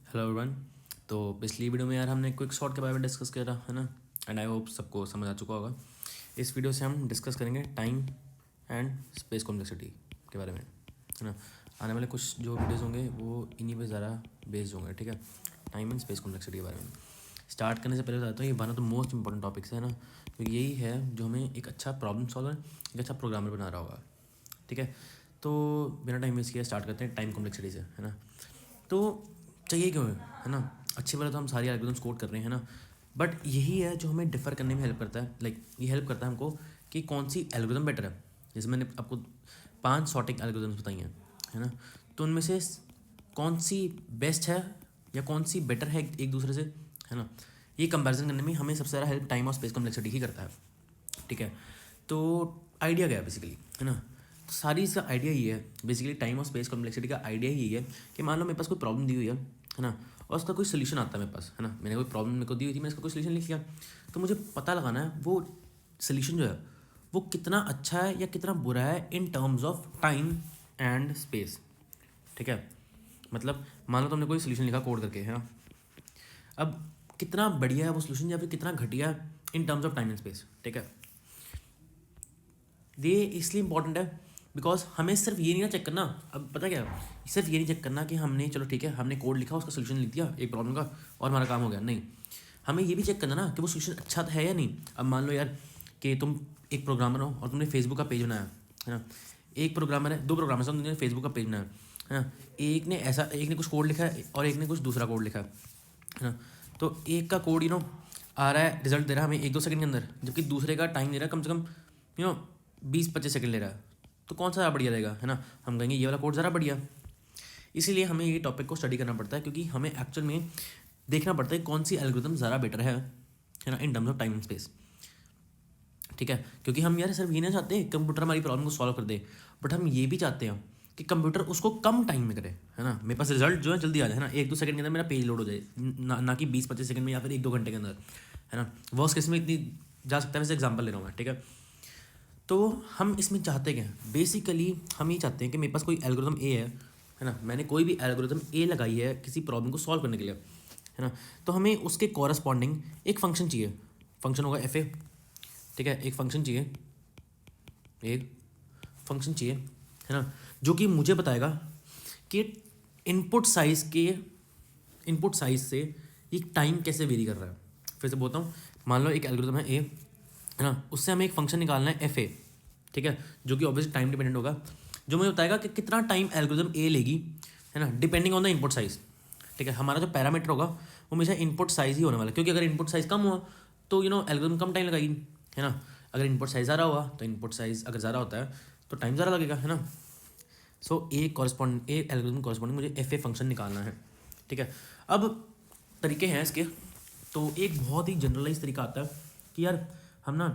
Hello everyone. तो पिछली video में यार हमने क्विक शॉट के बारे में डिस्कस किया था, है ना। एंड आई होप सबको समझ आ चुका होगा। इस वीडियो से हम डिस्कस करेंगे टाइम एंड स्पेस कॉम्प्लेक्सिटी के बारे में, है ना। आने वाले कुछ जो वीडियोस होंगे वो इन्हीं पे ज़्यादा बेस्ड होंगे, ठीक है। टाइम एंड स्पेस कॉम्प्लेक्सिटी के बारे में स्टार्ट करने से पहले बताता हूँ, ये one of the most important topics है ना। तो यही है जो हमें एक अच्छा प्रॉब्लम सॉल्वर, एक अच्छा प्रोग्रामर बना रहा होगा, ठीक है। तो बिना टाइम वेस्ट किए स्टार्ट करते हैं टाइम कॉम्प्लेक्सिटी से, है ना। तो चाहिए क्यों है ना। अच्छी बात तो हम सारी एल्गोरिथम्स कोड कर रहे हैं ना, बट यही है जो हमें डिफ़र करने में हेल्प करता है। लाइक ये हेल्प करता है हमको कि कौन सी एल्गोरिथम बेटर है। जैसे मैंने आपको 5 सॉर्टिंग एल्गोरिथम्स बताई हैं, है ना। तो उनमें से कौन सी बेस्ट है या कौन सी बेटर है एक दूसरे से, है ना। ये कंपैरिजन करने में हमें सबसे ज़्यादा हेल्प टाइम और स्पेस कॉम्प्लेक्सिटी ही करता है, ठीक है। तो आइडिया क्या है बेसिकली, है ना। तो सारी इसका आइडिया ये है, बेसिकली टाइम और स्पेस कॉम्प्लेक्सिटी का आइडिया ही है कि मान लो मेरे पास कोई प्रॉब्लम दी हुई है ना। और उसका कोई सोल्यूशन आता है मेरे पास, है ना। मैंने कोई प्रॉब्लम मेरे को दी हुई थी, मैंने इसका कोई सोल्यूशन लिख लिया। तो मुझे पता लगाना है वो सोल्यूशन जो है वो कितना अच्छा है या कितना बुरा है in terms of time and space, ठीक है। मतलब मान लो तुमने कोई सोल्यूशन लिखा कोड करके, है ना। अब कितना बढ़िया है वो सोल्यूशन या फिर कितना घटिया है in terms of time and space, ठीक है। ये इसलिए इंपॉर्टेंट है बिकॉज हमें सिर्फ ये नहीं ना चेक करना। अब पता क्या, सिर्फ ये नहीं चेक करना कि हमने चलो ठीक है हमने कोड लिखा उसका सोल्यूशन लिख दिया एक प्रॉब्लम का और हमारा काम हो गया, नहीं। हमें ये भी चेक करना ना कि वो सोल्यूशन अच्छा है या नहीं। अब मान लो यार कि तुम एक प्रोग्रामर हो और तुमने फेसबुक का पेज बनाया, है ना। एक प्रोग्रामर है, दो प्रोग्रामर्स हैं, उन्होंने फेसबुक का पेज बनाया, है ना। एक ने कुछ कोड लिखा है और एक ने कुछ दूसरा कोड लिखा है ना। तो एक का कोड आ रहा है, रिजल्ट दे रहा है हमें 1-2 सेकंड के अंदर, जबकि दूसरे का टाइम दे रहा है कम से कम 20-25 सेकंड ले रहा है। तो कौन सा ज़्यादा बढ़िया रहेगा, है ना। हम कहेंगे ये वाला कोड ज़रा बढ़िया। इसीलिए हमें ये टॉपिक को स्टडी करना पड़ता है, क्योंकि हमें एक्चुअल में देखना पड़ता है कौन सी एल्गोरिथम ज़्यादा बेटर है ना, in terms of time and space, ठीक है। क्योंकि हम यार सिर्फ ये नहीं चाहते कंप्यूटर हमारी प्रॉब्लम को सॉल्व कर दे, बट हम ये भी चाहते हैं कि कंप्यूटर उसको कम टाइम में करे, है ना। मेरे पास रिजल्ट जो है जल्दी आ जाए, है ना। 1-2 सेकंड के अंदर मेरा पेज लोड हो जाए, ना कि 20-25 सेकंड में या फिर 1-2 घंटे के अंदर, है ना। वर्स्ट केस में इतनी जा सकता है, वैसे एग्जाम्पल ले रहा हूँ मैं, ठीक है। तो हम इसमें चाहते क्या हैं, बेसिकली हम ये चाहते हैं कि मेरे पास कोई एल्गोरिथम ए है ना। मैंने कोई भी एल्गोरिथम ए लगाई है किसी प्रॉब्लम को सॉल्व करने के लिए, है ना। तो हमें उसके कॉरस्पॉन्डिंग एक फंक्शन चाहिए। फंक्शन होगा एफ ए, ठीक है। एक फंक्शन चाहिए, है ना, जो कि मुझे बताएगा कि इनपुट साइज के इनपुट साइज से ये टाइम कैसे वेरी कर रहा है। फिर से बोलता हूँ, मान लो एक एल्गोरिथम है ए, है ना। उससे हमें एक फंक्शन निकालना है एफ ए, ठीक है, जो कि ऑब्वियसली टाइम डिपेंडेंट होगा, जो मुझे बताएगा कि कितना टाइम एल्गोरिथम ए लेगी, है ना, depending on the input size, ठीक है। हमारा जो पैरामीटर होगा वो हमेशा इनपुट साइज ही होने वाला है, क्योंकि अगर इनपुट साइज कम हुआ तो एल्गोरिथम कम टाइम लगाएगी, है ना। अगर इनपुट साइज ज़्यादा हुआ तो इनपुट साइज अगर ज़्यादा होता है तो टाइम ज़्यादा लगेगा, है ना। सो ए एल्गोरिथम कॉरस्पॉन्डिंग मुझे एफ ए फंक्शन निकालना है, ठीक है। अब तरीके हैं इसके। तो एक बहुत ही जनरलाइज तरीका आता है कि यार हम ना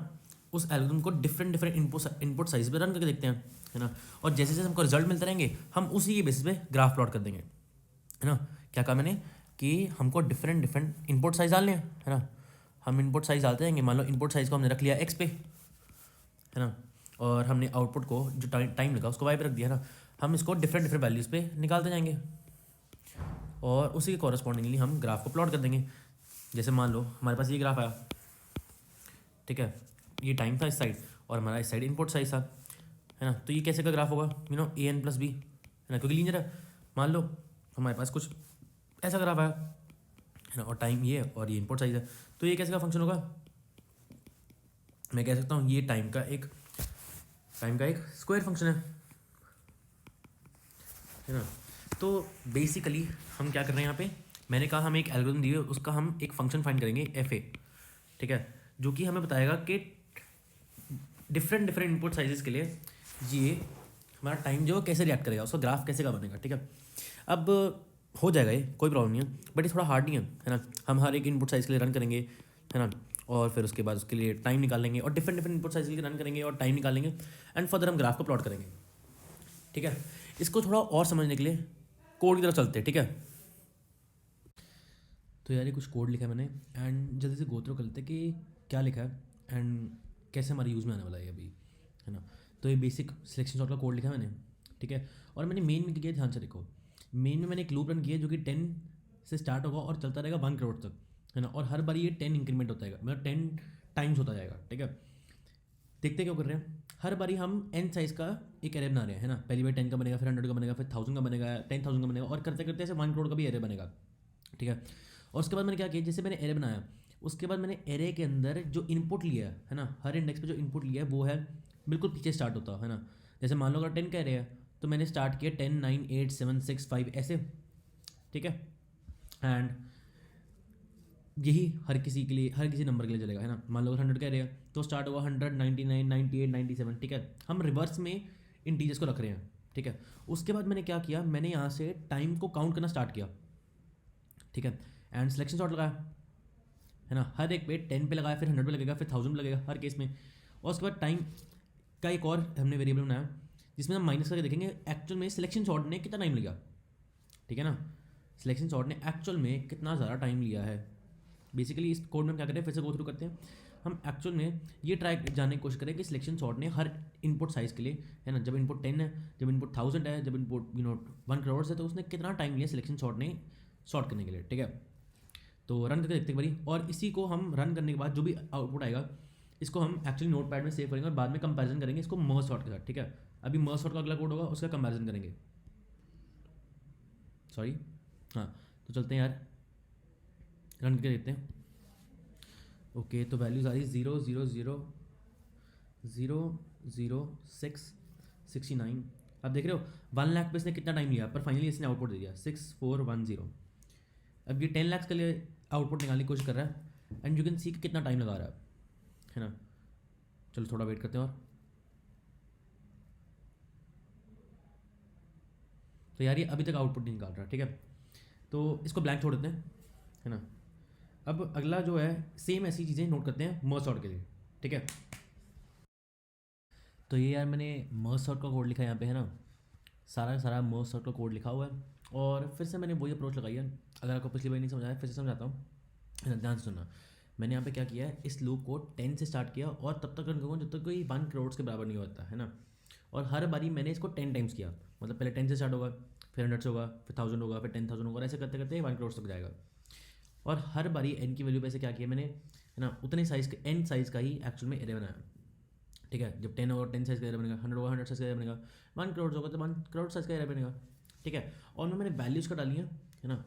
उस एल्गोरिथम को डिफरेंट डिफरेंट इनपुट साइज पे रन करके देखते हैं, है ना। और जैसे जैसे हमको रिजल्ट मिलते रहेंगे हम उसी के बेसिस पे ग्राफ प्लॉट कर देंगे, है ना। क्या कहा मैंने कि हमको डिफरेंट डिफरेंट इनपुट साइज डालने हैं, है ना। हम इनपुट साइज डालते रहेंगे, मान लो इनपुट साइज को हमने रख लिया एक्स पे, है ना। और हमने आउटपुट को जो टाइम लगा उसको वाई पे रख दिया, है ना। हम इसको डिफरेंट डिफरेंट वैल्यूज़ पे निकालते जाएंगे और उसी के कॉरस्पॉन्डिंगली हम ग्राफ को प्लॉट कर देंगे। जैसे मान लो हमारे पास ये ग्राफ आया, ठीक है। ये टाइम था इस साइड और हमारा इस साइड इनपुट साइज था, है ना। तो ये कैसे का ग्राफ होगा, ए एन प्लस बी, है ना, क्योंकि लीनियर है। मान लो हमारे पास कुछ ऐसा ग्राफ आया, है ना, और टाइम ये और ये इनपुट साइज है, तो ये कैसे का फंक्शन होगा। मैं कह सकता हूँ ये टाइम का एक स्क्वायर फंक्शन है ना। तो बेसिकली हम क्या कर रहे हैं यहाँ पे, मैंने कहा हमें एक एल्गोरिथम दी है, उसका हम एक फंक्शन फाइंड करेंगे एफ ए, ठीक है, जो कि हमें बताएगा कि डिफरेंट डिफरेंट इनपुट साइजेस के लिए ये हमारा टाइम जो है कैसे रिएक्ट करेगा, उसका ग्राफ कैसे का बनेगा, ठीक है। अब हो जाएगा ये, कोई प्रॉब्लम नहीं है, बट ये थोड़ा हार्ड नहीं है ना। हम हर एक इनपुट साइज के लिए रन करेंगे, है ना, और फिर उसके बाद उसके लिए टाइम निकाल लेंगे और डिफरेंट डिफरेंट इनपुट साइज के लिए रन करेंगे और टाइम निकालेंगे एंड फर्दर हम ग्राफ को प्लॉट करेंगे, ठीक है। इसको थोड़ा और समझने के लिए कोड की तरफ चलते हैं, ठीक है। तो यार ये कुछ कोड लिखा है मैंने एंड जल्दी से गो थ्रू कर लेते हैं कि क्या लिखा है एंड कैसे हमारे यूज़ में आने वाला है अभी, है ना। तो ये बेसिक सिलेक्शन शॉट का कोड लिखा है मैंने, ठीक है। और मैंने मेन में किया, ध्यान से देखो, मेन में मैंने एक लूप रन किया जो कि 10 से स्टार्ट होगा और चलता रहेगा 1 करोड़ तक, है ना। और हर बार ये 10 इंक्रीमेंट होता है, मतलब 10 टाइम्स होता जाएगा, ठीक है। देखते क्या कर रहे हैं, हर बारी हम n साइज़ का एक एरे बना रहे हैं, है ना। पहली बार 10 का बनेगा, फिर 100 का बनेगा, फिर 1000 का बनेगा, 10,000 का बनेगा, और करते करते ऐसे 1 करोड़ का भी एरे बनेगा, ठीक है। और उसके बाद मैंने क्या किया, जैसे मैंने एरे बनाया, उसके बाद मैंने एरे के अंदर जो इनपुट लिया है ना, हर इंडेक्स पे जो इनपुट लिया है वो है बिल्कुल पीछे स्टार्ट होता है ना। जैसे मान लो अगर 10 का एरे है तो मैंने स्टार्ट किया 10 9 8 7 6 5 ऐसे, ठीक है। एंड यही हर किसी के लिए, हर किसी नंबर के लिए चलेगा, है ना। मान लो अगर 100 का एरे है तो स्टार्ट होगा 100 99 98 97, ठीक है। हम रिवर्स में इंटीजर्स को रख रहे हैं, ठीक है। उसके बाद मैंने क्या किया, मैंने यहाँ से टाइम को काउंट करना स्टार्ट किया, ठीक है। एंड सिलेक्शन सॉर्ट लगाया, है ना। हर एक पे 10 पे लगाया, फिर 100 पे लगेगा, फिर 1000 पे लगेगा हर केस में। और उसके बाद टाइम का एक और हमने वेरिएबल बनाया जिसमें हम माइनस करके देखेंगे एक्चुअल में सिलेक्शन सॉर्ट ने कितना टाइम लिया, ठीक है ना। सिलेक्शन सॉर्ट ने एक्चुअल में कितना ज़्यादा टाइम लिया है। बेसिकली इस कोड में हम क्या करते हैं, फिर से गो थ्रू करते हैं। हम एक्चुअल में ये ट्राई जानने की कोशिश करें कि सिलेक्शन सॉर्ट ने हर इनपुट साइज़ के लिए, है ना, जब इनपुट 10 है, जब इनपुट 1000 है, जब इनपुट 1 करोड़ है, तो उसने कितना टाइम लिया सिलेक्शन सॉर्ट ने सॉर्ट करने के लिए, ठीक है। तो रन करके देखते हैं भाई, और इसी को हम रन करने के बाद जो भी आउटपुट आएगा इसको हम एक्चुअली नोट पैड में सेव करेंगे और बाद में कंपैरिजन करेंगे इसको मर्ज सॉर्ट के साथ, ठीक है। अभी मर्ज सॉर्ट का अगला कोड होगा, उसका कंपैरिजन करेंगे, सॉरी। हाँ, तो चलते हैं यार, रन करके देखते हैं। ओके, तो वैल्यूज आ रही 0 0 0 0 0 6 69। अब देख रहे हो 1 लाख पे इसने कितना टाइम लिया, पर फाइनली इसने आउटपुट दे दिया 6410। अब ये 10 लाख के लिए आउटपुट निकालने की कोशिश कर रहा है, एंड यू कैन सी कि कितना टाइम लगा रहा है ना। चलो थोड़ा वेट करते हैं और। तो यार ये अभी तक आउटपुट नहीं निकाल रहा, ठीक है। तो इसको ब्लैंक छोड़ देते हैं, है ना। अब अगला जो है सेम ऐसी चीज़ें नोट करते हैं मर्ज सॉर्ट के लिए, ठीक है। तो ये यार मैंने मर्ज सॉर्ट का कोड लिखा है यहाँ पे, है ना। सारा का सारा मर्ज सॉर्ट का कोड लिखा हुआ है, और फिर से मैंने वही अप्रोच लगाई है। अगर आपको पिछली बार नहीं समझ आया फिर से समझाता हूँ, है ना, ध्यान से सुनना। मैंने यहाँ पे क्या किया है, इस लूप को 10 से स्टार्ट किया और तब तक रन करूँगा जब तक कोई 1 करोड़ के बराबर नहीं होता, है ना। और हर बारी मैंने इसको 10 टाइम्स किया, मतलब पहले 10 से स्टार्ट होगा, फिर 100 से होगा, फिर 1000 होगा, फिर 10,000 होगा, और ऐसे करते करते 1 करोड़ तक जाएगा। और हर बारी n की वैल्यू पे से क्या किया मैंने, है ना, उतने साइज़ के n साइज़ का ही एक्चुअल में एरे बनाया, ठीक है। जब 10 होगा 10 साइज़ का एरे बनेगा, 100 होगा 100 साइज़ का एरे बनेगा, 1 करोड़ होगा तो 1 करोड़ साइज़ का एरे बनेगा, ठीक है। और उनमें मैंने वैल्यूज़ का डाली है ना,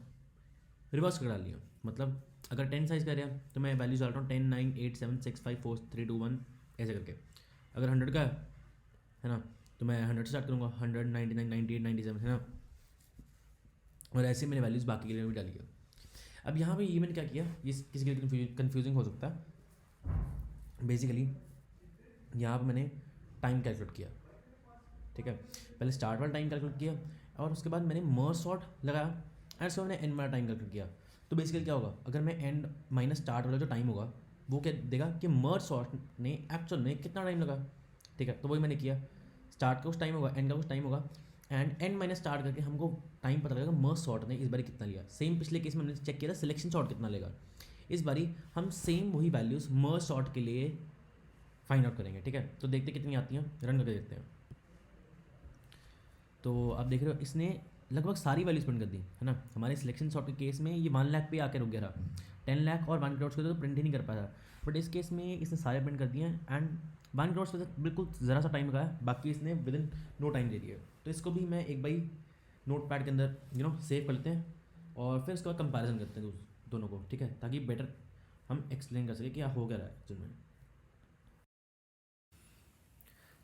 रिवर्स कर डाल लिया। मतलब अगर 10 साइज़ का एरिया तो मैं वैल्यूज डाल रहा हूँ 10 9 8 7 6 5 4 3 2 1 ऐसे करके। अगर 100 का है ना तो मैं 100 से स्टार्ट करूँगा, 100 99 98 97, है ना। और ऐसे मैंने वैल्यूज़ बाकी के लिए भी डाली है। अब यहाँ पे ये मैंने क्या किया, ये किसी के लिए कन्फ्यूजिंग हो सकता है। बेसिकली यहाँ पर मैंने टाइम कैलकुलेट किया, ठीक है। पहले स्टार्ट वाला टाइम कैलकुलेट किया, और उसके बाद मैंने मर्ज सॉर्ट लगाया, एंड उसके बाद मैंने एंड वाला टाइम कैलकुलेट किया। तो बेसिकली क्या होगा, अगर मैं एंड माइनस स्टार्ट वाला जो टाइम होगा वो क्या देगा कि मर्ज सॉर्ट ने एक्चुअल में कितना टाइम लगा, ठीक है। तो वही मैंने किया, स्टार्ट का कुछ टाइम होगा, एंड का कुछ टाइम होगा, एंड एंड माइनस स्टार्ट करके हमको टाइम पता लगेगा मर्ज सॉर्ट ने इस बारी कितना लिया। सेम पिछले केस में हमने चेक किया था सिलेक्शन सॉर्ट कितना लेगा, इस बारी हम सेम वही वैल्यूज़ मर्ज सॉर्ट के लिए फाइंड आउट करेंगे, ठीक है। तो देखते कितनी आती हैं, रन करके देखते हैं। तो आप देख रहे हो इसने लगभग सारी वैल्यूज प्रिंट कर दी, है ना। हमारे सिलेक्शन सॉर्ट के केस में ये 1 लाख पे आके रुक गया था, 10 लाख और 1 करोड़ के तो प्रिंट ही नहीं कर पाया, बट इस केस में इसने सारे प्रिंट कर दिए हैं। एंड 1 करोड़ पे बिल्कुल ज़रा सा टाइम लगाया, बाकी इसने विद इन नो टाइम दे दिया। तो इसको भी मैं एक बाई नोट पैड के अंदर सेव कर लेते हैं, और फिर उसके बाद कंपेरिजन करते हैं दोनों को, ठीक है, ताकि बेटर हम एक्सप्लेन कर सकें कि हो क्या रहा है एक्चुअल में।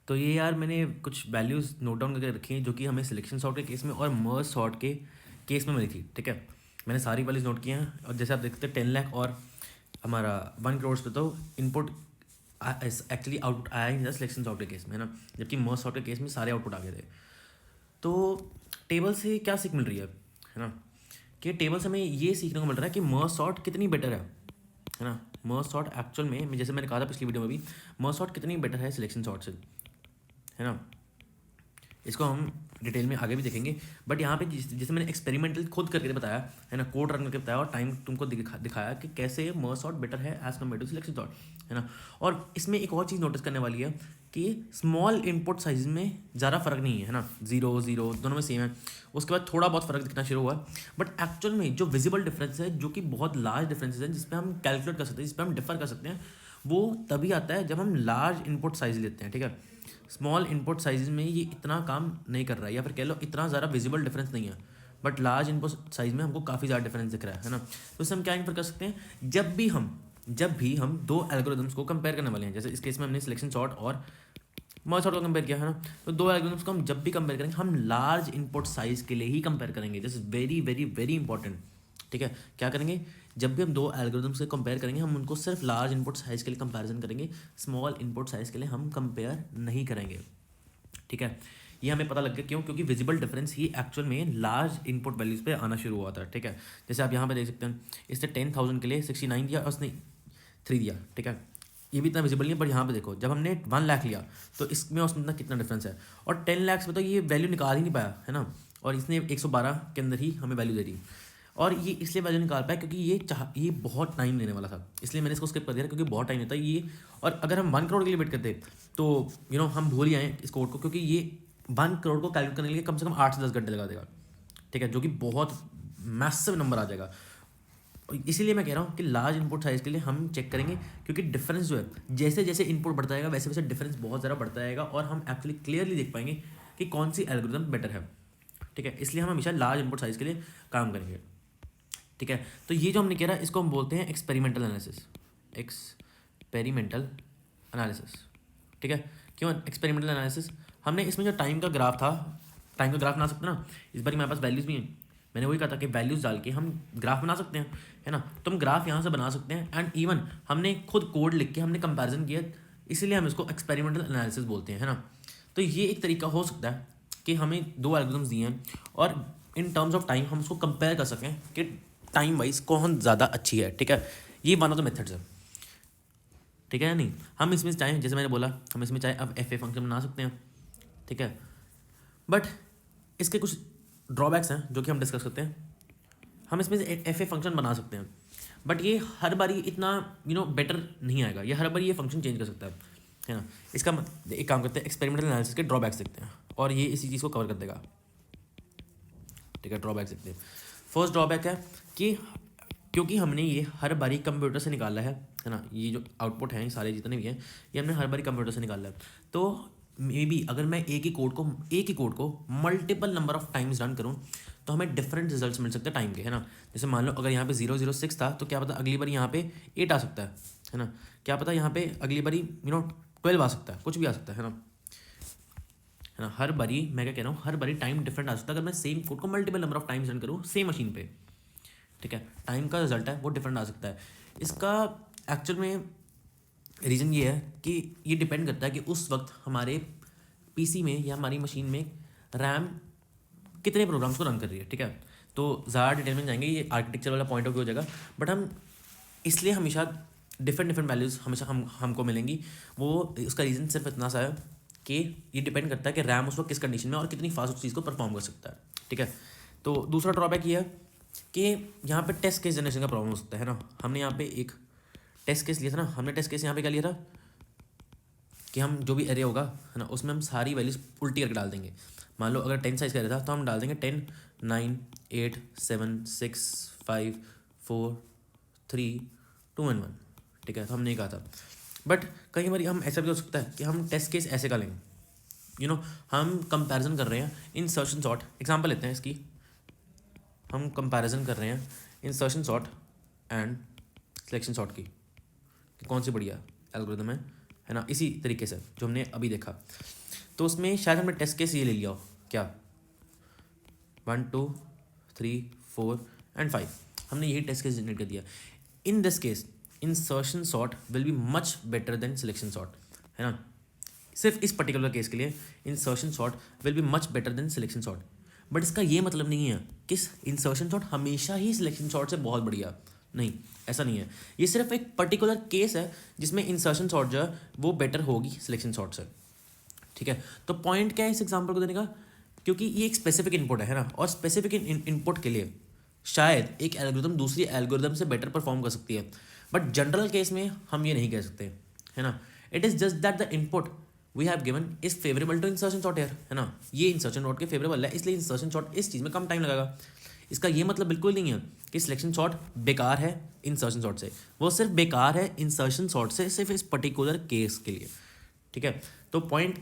तो ये यार मैंने कुछ वैल्यूज़ नोट डाउन करके रखी हैं जो कि हमें सिलेक्शन सॉर्ट के केस में और मर्ज सॉर्ट के केस में मिली थी, ठीक है। मैंने सारी वैल्यूज़ नोट की हैं, और जैसे आप देखते हैं 10 लाख और हमारा 1 करोड़ पे तो इनपुट एक्चुअली आउटपुट आया ही नहीं था सिलेक्शन सॉर्ट के केस में, है ना, जबकि मर्ज सॉर्ट के केस में सारे आउटपुट आ गए थे। तो टेबल से क्या सीख मिल रही है ना, कि टेबल से हमें ये सीखने को मिल रहा है कि मर्ज सॉर्ट कितनी बेटर है ना। मर्ज सॉर्ट एक्चुअल में जैसे मैंने कहा था पिछली वीडियो में भी, मर्ज सॉर्ट कितनी बेटर है सिलेक्शन सॉर्ट से, है ना। इसको हम डिटेल में आगे भी देखेंगे, बट यहाँ पे जैसे मैंने एक्सपेरिमेंटल खुद करके बताया, है ना, कोड रन करके बताया और टाइम तुमको दिखाया कि कैसे मर्ज सॉर्ट बेटर है as compared to selection sort, है ना। और इसमें एक और चीज़ नोटिस करने वाली है कि स्मॉल इनपुट साइज में ज़्यादा फर्क नहीं है ना, 0 0 दोनों में सेम है। उसके बाद थोड़ा बहुत फर्क दिखना शुरू हुआ, बट एक्चुअल में जो विजिबल डिफरेंस है, जो कि बहुत लार्ज डिफरेंसेस हैं, जिस पे हम कैलकुलेट कर सकते हैं, जिस पे हम डिफर कर सकते हैं, वो तभी आता है जब हम लार्ज इनपुट साइज लेते हैं, ठीक है। स्मॉल इनपुट साइज में ये इतना काम नहीं कर रहा है, या फिर कह लो इतना ज़्यादा विजिबल डिफरेंस नहीं है, बट लार्ज इनपुट साइज में हमको काफ़ी ज़्यादा डिफरेंस दिख रहा है ना। तो इससे हम क्या इन्फर कर सकते हैं, जब भी हम दो एल्गोरिदम्स को कंपेयर करने वाले हैं, जैसे इस केस में हमने सिलेक्शन सॉर्ट और मर्ज सॉर्ट को कंपेयर किया है ना, तो दो एल्गोरिदम्स को हम जब भी कंपेयर करेंगे, हम लार्ज इनपुट साइज के लिए ही कंपेयर करेंगे। This is very very very important, ठीक है। क्या करेंगे, जब भी हम दो एल्गोरिदम्स से कंपेयर करेंगे, हम उनको सिर्फ लार्ज इनपुट साइज के लिए कंपैरिजन करेंगे, स्मॉल इनपुट साइज के लिए हम कंपेयर नहीं करेंगे, ठीक है। ये हमें पता लग गया क्यों, क्योंकि विजिबल डिफरेंस ही एक्चुअल में लार्ज इनपुट वैल्यूज पे आना शुरू हुआ था, ठीक है। जैसे आप यहाँ पे देख सकते हैं, इसने 10,000 के लिए 69 दिया और उसने 3 दिया, ठीक है। ये भी इतना विजिबल नहीं है, पर यहाँ पे देखो, जब हमने 1 लाख लिया तो इसमें उसमें इतना कितना डिफरेंस है, और 10 लाख में तो ये वैल्यू निकाल ही नहीं पाया है ना, और इसने 112 के अंदर ही हमें वैल्यू दे दी। और ये इसलिए वैल्यू निकाल पाया क्योंकि ये बहुत टाइम लेने वाला था, इसलिए मैंने इसको स्किप कर दिया, क्योंकि बहुत टाइम लेता है ये। और अगर हम 1 करोड़ के लिए वेट करते तो हम भूल ही आए इस कोड को, क्योंकि ये 1 करोड़ को कैलकुलेट करने के लिए कम से कम 8 से 10 घंटे लगा देगा, ठीक है, जो कि बहुत मैसिव नंबर आ जाएगा। इसीलिए मैं कह रहा हूँ कि लार्ज इनपुट साइज के लिए हम चेक करेंगे, क्योंकि डिफरेंस जो है, जैसे जैसे इनपुट बढ़ता जाएगा वैसे वैसे डिफरेंस बहुत ज़्यादा बढ़ता जाएगा, और हम एक्चुअली क्लियरली देख पाएंगे कि कौन सी एल्गोरिदम बेटर है, ठीक है। इसलिए हम हमेशा लार्ज इनपुट साइज के लिए काम करेंगे, ठीक है। तो ये जो हमने कह रहा है, इसको हम बोलते हैं एक्सपेरिमेंटल एनालिसिस, एक्सपेरिमेंटल एनालिसिस, ठीक है। क्यों एक्सपेरिमेंटल एनालिसिस, हमने इसमें जो टाइम का ग्राफ था, टाइम का ग्राफ बना सकते हैं ना, इस बार हमारे पास वैल्यूज़ भी हैं, मैंने वही कहा था कि वैल्यूज़ डाल के हम ग्राफ बना सकते हैं, है ना। तो हम ग्राफ यहाँ से बना सकते हैं, एंड इवन हमने खुद कोड लिख के हमने कंपैरिजन किया, इसीलिए हम इसको एक्सपेरिमेंटल एनालिसिस बोलते हैं, है ना। तो ये एक तरीका हो सकता है कि हमें दो एल्गोरिथम्स दिए हैं, और इन टर्म्स ऑफ टाइम हम उसको कंपेयर कर सकें कि टाइम वाइज कौन ज़्यादा अच्छी है, ठीक है। ये वन ऑफ द मेथड्स है, ठीक है। नहीं, हम इसमें चाहे, जैसे मैंने बोला, हम इसमें चाहे अब एफ ए फंक्शन बना सकते हैं, ठीक है, बट इसके कुछ ड्रॉबैक्स हैं जो कि हम डिस्कस करते हैं। हम इसमें से एफ ए फंक्शन बना सकते हैं, बट ये हर बारी इतना बेटर नहीं आएगा, ये हर बारी ये फंक्शन चेंज कर सकता है ना। इसका एक काम करते हैं, एक्सपेरिमेंटल एनालिसिस के ड्रॉबैक्स देखते हैं, और ये इसी चीज़ को कवर कर देगा, ठीक है। ड्रॉबैक्स देखते हैं। फर्स्ट ड्रॉबैक है कि क्योंकि हमने ये हर बारी कंप्यूटर से निकाला है ना, ये जो आउटपुट हैं सारे जितने भी हैं, ये हमने हर बारी कंप्यूटर से निकाला है, तो मे बी अगर मैं एक ही कोड को multiple number of times run करूँ तो हमें डिफरेंट रिजल्ट्स मिल सकते हैं टाइम के, है ना। जैसे मान लो अगर यहाँ पे 006 था, तो क्या पता अगली बार यहाँ पे 8 आ सकता है ना। क्या पता यहाँ पे अगली बारी 12 आ सकता है, कुछ भी आ सकता है ना। हर बारी मैं क्या कह रहा हूँ, हर बारी टाइम डिफरेंट आ सकता है अगर मैं सेम कोड को multiple number of times run करूँ सेम मशीन पे, ठीक है। टाइम का रिजल्ट है वो डिफरेंट आ सकता है। इसका एक्चुअल में रीज़न ये है कि ये डिपेंड करता है कि उस वक्त हमारे पीसी में या हमारी मशीन में रैम कितने प्रोग्राम्स को रन कर रही है, ठीक है। तो ज़्यादा डिटेल में जाएंगे, ये आर्किटेक्चर वाला पॉइंट ऑफ व्यू हो जाएगा, बट हम इसलिए हमेशा डिफरेंट वैल्यूज़ हमेशा हमको मिलेंगी। वो उसका रीज़न सिर्फ इतना सा है कि ये डिपेंड करता है कि रैम उस वक्त किस कंडीशन में और कितनी फास्ट उस चीज़ को परफॉर्म कर सकता है, ठीक है। तो दूसरा ड्रॉबैक ये है कि यहाँ पे टेस्ट केस जनरेशन का प्रॉब्लम हो सकता है ना। हमने यहाँ पे एक टेस्ट केस लिया था ना, हमने टेस्ट केस यहाँ पे क्या लिया था कि हम जो भी एरे होगा, है ना, उसमें हम सारी वैल्यूज उल्टी करके डाल देंगे। मान लो अगर 10 साइज का एरे था तो हम डाल देंगे 10 9 8 7 6 5 4 3 2 1 1, ठीक है। तो हमने कहा था, बट कई बार हम ऐसा भी हो सकता है कि हम टेस्ट केस ऐसे का लेंगे, हम कंपैरिजन कर रहे हैं इंसर्शन सॉर्ट, एग्जांपल लेते हैं इसकी, हम कंपैरिजन कर रहे हैं insertion sort and selection sort की कि कौन सी बढ़िया एल्गोरिथम है ना। इसी तरीके से जो हमने अभी देखा, तो उसमें शायद हमने टेस्ट केस ये ले लिया हो, क्या 1 2 3 4 एंड 5, हमने यही टेस्ट केस जनरेट कर दिया। In this case insertion sort will be much better than selection sort, है ना। सिर्फ इस पर्टिकुलर केस के लिए insertion sort will be much better than selection sort, but इसका ये मतलब नहीं है कि इंसर्शन सॉर्ट हमेशा ही सिलेक्शन सॉर्ट से बहुत बढ़िया, नहीं, ऐसा नहीं है। ये सिर्फ एक पर्टिकुलर केस है जिसमें इंसर्शन सॉर्ट जो है वो बेटर होगी सिलेक्शन सॉर्ट से, ठीक है। तो पॉइंट क्या है इस एग्जांपल को देने का, क्योंकि ये एक स्पेसिफिक इनपुट है ना, और स्पेसिफिक इनपुट के लिए शायद एक एल्गोरिथम दूसरी एल्गोरिथम से बेटर परफॉर्म कर सकती है, बट जनरल केस में हम ये नहीं कह सकते, है ना। It is just that the input we have given is favourable to insertion sort here, है ना, ये इंसर्शन सॉर्ट के फेवरेबल है, इसलिए इंसर्शन सॉर्ट इस चीज़ में कम टाइम लगेगा। इसका ये मतलब बिल्कुल नहीं है कि सिलेक्शन सॉर्ट बेकार है इंसर्शन सॉर्ट से, वो सिर्फ बेकार है इंसर्शन सॉर्ट से सिर्फ इस पर्टिकुलर केस के लिए, ठीक है। तो पॉइंट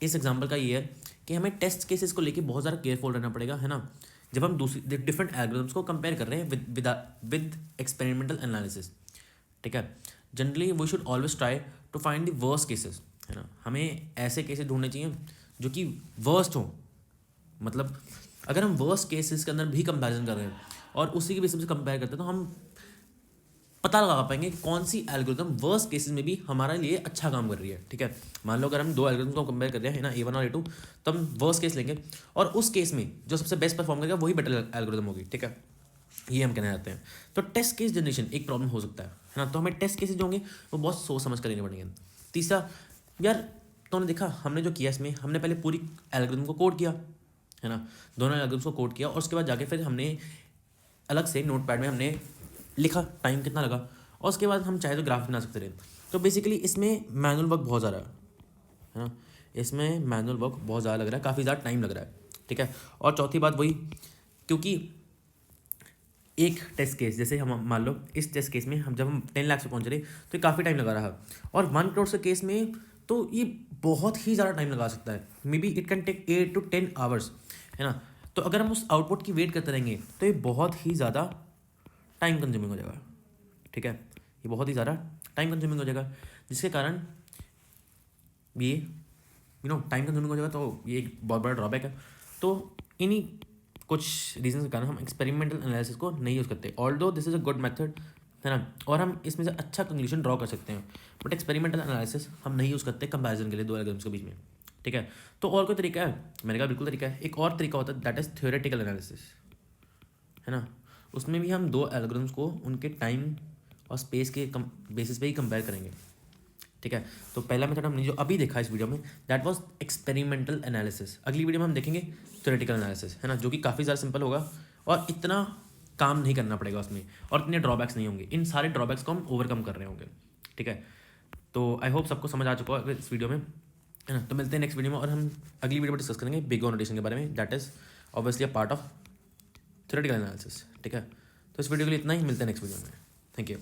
इस एग्जांपल का ये है कि हमें टेस्ट केसेस को लेके बहुत ज़्यादा केयरफुल रहना पड़ेगा, है ना, जब हम दूसरी डिफरेंट एल्गोरिथम्स को कंपेयर कर रहे हैं विद एक्सपेरिमेंटल एनालिसिस, ठीक है। Generally we should always try to find the worst cases, है ना, हमें ऐसे केसेस ढूंढने चाहिए जो कि वर्स्ट हो, मतलब अगर हम वर्स्ट केसेस के अंदर भी कंपैरिजन कर रहे हैं और उसी के बेसिस पे कंपेयर करते हैं तो हम पता लगा पाएंगे कि कौन सी एल्गोरिथम वर्स्ट केसेस में भी हमारे लिए अच्छा काम कर रही है, ठीक है। मान लो अगर हम दो एल्गोरिथम को कंपेयर कर रहे हैं ना, A1 और A2, तो हम वर्स्ट केस लेंगे और उस केस में जो सबसे बेस्ट परफॉर्म करेगा वही बेटर एल्गोरिथम होगी, ठीक है, ये हम कहना चाहते हैं। तो टेस्ट केस जनरेशन एक प्रॉब्लम हो सकता है ना, तो हमें टेस्ट केसेस जो होंगे वो बहुत सोच समझ कर लेने पड़ेंगे। तीसरा, यार तुमने देखा हमने जो किया इसमें, हमने पहले पूरी एल्गोरिथम को कोड किया, है ना, दोनों एल्गोरिथम्स को कोड किया और उसके बाद जाके फिर हमने अलग से नोटपैड में हमने लिखा टाइम कितना लगा, और उसके बाद हम चाहे तो ग्राफ बना सकते रहे। तो बेसिकली इसमें मैनुअल वर्क बहुत ज़्यादा है ना, इसमें मैनुअल वर्क बहुत ज़्यादा लग रहा है, काफ़ी ज़्यादा टाइम लग रहा है, ठीक है। और चौथी बात वही, क्योंकि एक टेस्ट केस जैसे हम मान लो इस टेस्ट केस में हम जब हम 10 लाख से पहुँच रहे तो ये काफ़ी टाइम लगा रहा, और 1 करोड़ के केस में तो ये बहुत ही ज़्यादा टाइम लगा सकता है, maybe it can take 8 to 10 hours, है ना। तो अगर हम उस आउटपुट की वेट करते रहेंगे तो ये बहुत ही ज़्यादा टाइम कंज्यूमिंग हो जाएगा, ठीक है, ये बहुत ही ज़्यादा टाइम कंज्यूमिंग हो जाएगा, जिसके कारण ये टाइम कंज्यूमिंग हो जाएगा, तो ये एक बहुत बड़ा ड्रॉबैक है। तो इन्हीं कुछ रीजन के कारण हम एक्सपेरिमेंटल एनालिसिस को नहीं यूज़ करते, although this is a good method, है ना, और हम इसमें से अच्छा कंक्लूजन ड्रॉ कर सकते हैं, बट एक्सपेरिमेंटल एनालिसिस हम नहीं यूज़ करते कंपैरिजन के लिए दो एल्गोरिथम्स के बीच में, ठीक है। तो और कोई तरीका है? मैंने कहा बिल्कुल तरीका है, एक और तरीका होता है दैट इज़ थ्योरेटिकल एनालिसिस, है ना, उसमें भी हम दो एल्गोरिथम्स को उनके टाइम और स्पेस के बेसिस पे ही कंपेयर करेंगे, ठीक है। तो पहला मेथड हमने जो अभी देखा इस वीडियो में दैट वाज एक्सपेरिमेंटल एनालिसिस, अगली वीडियो में हम देखेंगे थ्योरेटिकल एनालिसिस, है ना, जो कि काफ़ी ज़्यादा सिंपल होगा और इतना काम नहीं करना पड़ेगा उसमें, और इतने ड्रॉबैक्स नहीं होंगे, इन सारे ड्रॉबैक्स को हम ओवरकम कर रहे होंगे, ठीक है। तो आई होप सबको समझ आ चुका है इस वीडियो में, है ना। तो मिलते हैं नेक्स्ट वीडियो में और हम अगली वीडियो में डिस्कस करेंगे बिग ओ नोटेशन के बारे में, that is obviously a part of theoretical analysis, ठीक है। तो इस वीडियो के लिए इतना ही, मिलते हैं नेक्स्ट वीडियो में, थैंक यू।